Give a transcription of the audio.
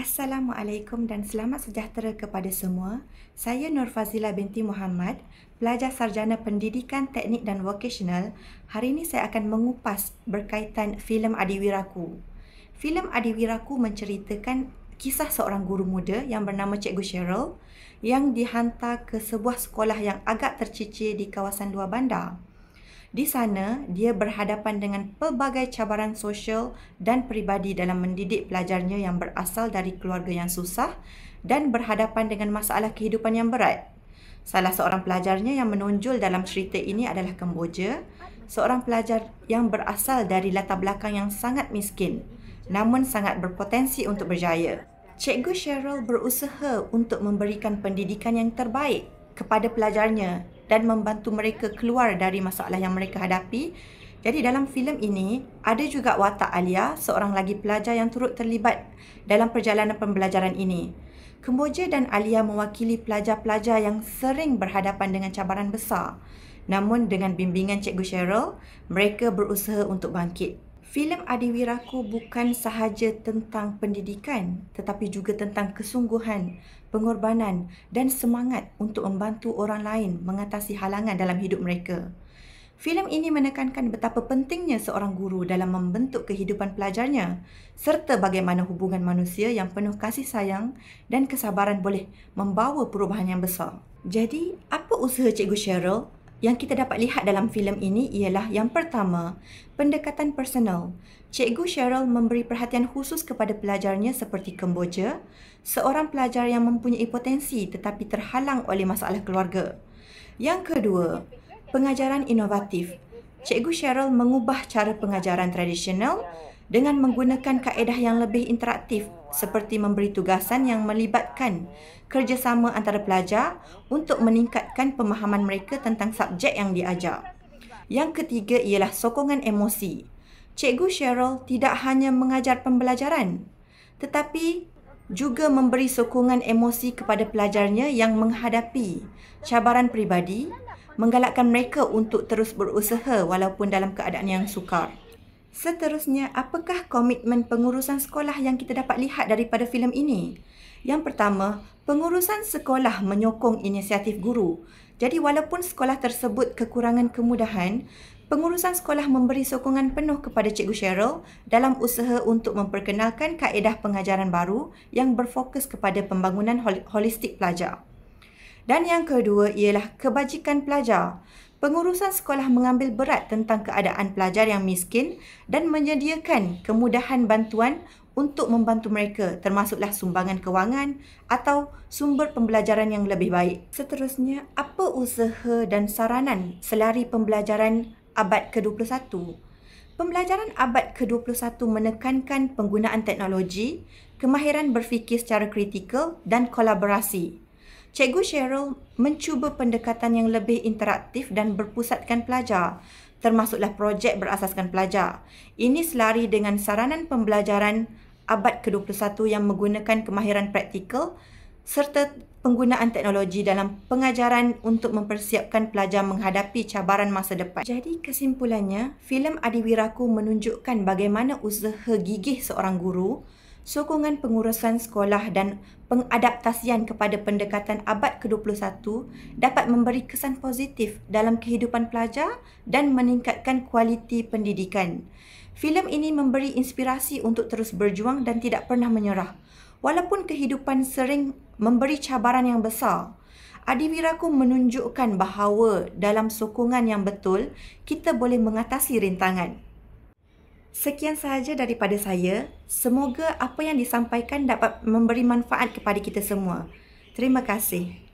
Assalamualaikum dan selamat sejahtera kepada semua. Saya Nur Fazila binti Muhammad, pelajar sarjana pendidikan teknik dan vokasional. Hari ini saya akan mengupas berkaitan filem Adiwiraku. Filem Adiwiraku menceritakan kisah seorang guru muda yang bernama Cikgu Cheryl yang dihantar ke sebuah sekolah yang agak tercicir di kawasan luar bandar. Di sana, dia berhadapan dengan pelbagai cabaran sosial dan peribadi dalam mendidik pelajarnya yang berasal dari keluarga yang susah dan berhadapan dengan masalah kehidupan yang berat. Salah seorang pelajarnya yang menonjol dalam cerita ini adalah Kemboja, seorang pelajar yang berasal dari latar belakang yang sangat miskin, namun sangat berpotensi untuk berjaya. Cikgu Cheryl berusaha untuk memberikan pendidikan yang terbaik kepada pelajarnya dan membantu mereka keluar dari masalah yang mereka hadapi. Jadi dalam filem ini, ada juga watak Alia, seorang lagi pelajar yang turut terlibat dalam perjalanan pembelajaran ini. Kemboja dan Alia mewakili pelajar-pelajar yang sering berhadapan dengan cabaran besar. Namun dengan bimbingan Cikgu Cheryl, mereka berusaha untuk bangkit. Filem Adiwiraku bukan sahaja tentang pendidikan, tetapi juga tentang kesungguhan, pengorbanan dan semangat untuk membantu orang lain mengatasi halangan dalam hidup mereka. Filem ini menekankan betapa pentingnya seorang guru dalam membentuk kehidupan pelajarnya, serta bagaimana hubungan manusia yang penuh kasih sayang dan kesabaran boleh membawa perubahan yang besar. Jadi, apa usaha Cikgu Cheryl? Yang kita dapat lihat dalam filem ini ialah yang pertama, pendekatan personal. Cikgu Cheryl memberi perhatian khusus kepada pelajarnya seperti Kemboja, seorang pelajar yang mempunyai potensi tetapi terhalang oleh masalah keluarga. Yang kedua, pengajaran inovatif. Cikgu Cheryl mengubah cara pengajaran tradisional dengan menggunakan kaedah yang lebih interaktif seperti memberi tugasan yang melibatkan kerjasama antara pelajar untuk meningkatkan pemahaman mereka tentang subjek yang diajar. Yang ketiga ialah sokongan emosi. Cikgu Cheryl tidak hanya mengajar pembelajaran tetapi juga memberi sokongan emosi kepada pelajarnya yang menghadapi cabaran peribadi, menggalakkan mereka untuk terus berusaha walaupun dalam keadaan yang sukar. Seterusnya, apakah komitmen pengurusan sekolah yang kita dapat lihat daripada filem ini? Yang pertama, pengurusan sekolah menyokong inisiatif guru. Jadi walaupun sekolah tersebut kekurangan kemudahan, pengurusan sekolah memberi sokongan penuh kepada Cikgu Cheryl dalam usaha untuk memperkenalkan kaedah pengajaran baru yang berfokus kepada pembangunan holistik pelajar. Dan yang kedua ialah kebajikan pelajar. Pengurusan sekolah mengambil berat tentang keadaan pelajar yang miskin dan menyediakan kemudahan bantuan untuk membantu mereka, termasuklah sumbangan kewangan atau sumber pembelajaran yang lebih baik. Seterusnya, apa usaha dan saranan selari pembelajaran abad ke-21? Pembelajaran abad ke-21 menekankan penggunaan teknologi, kemahiran berfikir secara kritikal dan kolaborasi. Cikgu Cheryl mencuba pendekatan yang lebih interaktif dan berpusatkan pelajar, termasuklah projek berasaskan pelajar. Ini selari dengan saranan pembelajaran abad ke-21 yang menggunakan kemahiran praktikal serta penggunaan teknologi dalam pengajaran untuk mempersiapkan pelajar menghadapi cabaran masa depan. Jadi kesimpulannya, filem Adiwiraku menunjukkan bagaimana usaha gigih seorang guru, sokongan pengurusan sekolah dan pengadaptasian kepada pendekatan abad ke-21 dapat memberi kesan positif dalam kehidupan pelajar dan meningkatkan kualiti pendidikan. Filem ini memberi inspirasi untuk terus berjuang dan tidak pernah menyerah. Walaupun kehidupan sering memberi cabaran yang besar, Adiwiraku menunjukkan bahawa dalam sokongan yang betul, kita boleh mengatasi rintangan. Sekian sahaja daripada saya. Semoga apa yang disampaikan dapat memberi manfaat kepada kita semua. Terima kasih.